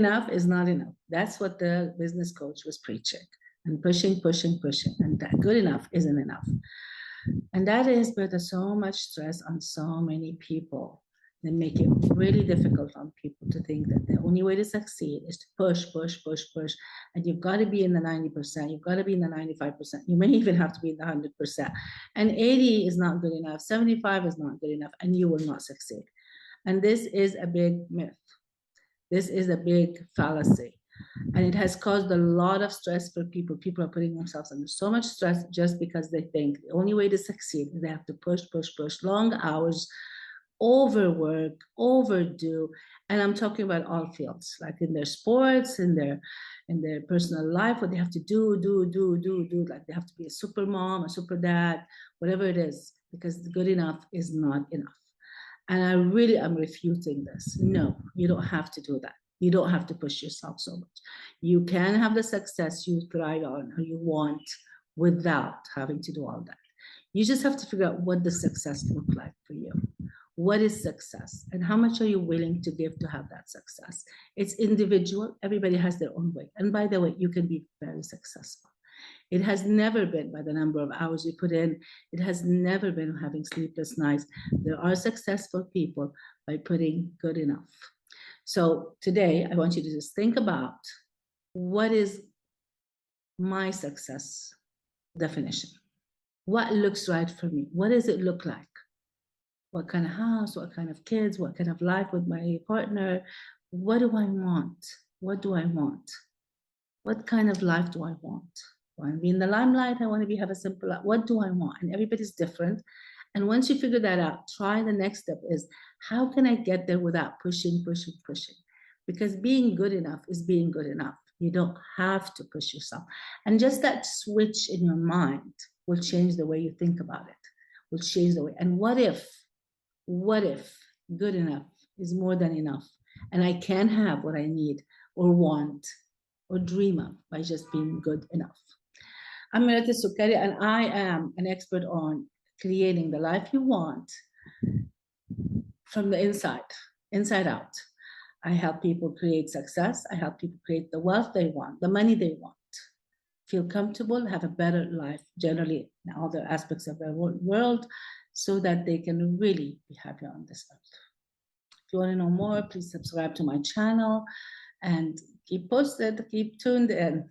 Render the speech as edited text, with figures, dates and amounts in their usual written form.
enough is not enough. That's what the business coach was preaching, and pushing, and that good enough isn't enough. And that is where there's so much stress on so many people. They make it really difficult on people to think that the only way to succeed is to push. And you've got to be in the 90%, you've got to be in the 95%. You may even have to be in the 100%. And 80 is not good enough, 75 is not good enough, and you will not succeed. And this is a big myth. This is a big fallacy. And it has caused a lot of stress for people. People are putting themselves under so much stress just because they think the only way to succeed is they have to push, long hours, overwork, overdo. And I'm talking about all fields, like in their sports, in their personal life, what they have to do, like they have to be a super mom, a super dad, whatever it is, because good enough is not enough. And I really am refuting this. No, you don't have to do that. You don't have to push yourself so much. You can have the success you thrive on or you want without having to do all that. You just have to figure out what does success look like for you. What is success? And how much are you willing to give to have that success? It's individual. Everybody has their own way. And by the way, you can be very successful. It has never been by the number of hours you put in. It has never been having sleepless nights. There are successful people by putting good enough. So today, I want you to just think about what is my success definition? What looks right for me? What does it look like? What kind of house? What kind of kids? What kind of life with my partner? What do I want? What do I want? What kind of life do I want? I want to be in the limelight. I want to have a simple life. What do I want? And everybody's different. And once you figure that out, try the next step is, how can I get there without pushing? Because being good enough is being good enough. You don't have to push yourself. And just that switch in your mind will change the way you think about it, will change the way. And what if good enough is more than enough? And I can have what I need or want or dream of by just being good enough. I'm Myrette and I am an expert on creating the life you want from the inside out. I help people create success. I help people create the wealth they want, the money they want, feel comfortable, have a better life generally in all the aspects of their world so that they can really be happy on this earth. If you want to know more, please subscribe to my channel and keep posted, keep tuned in.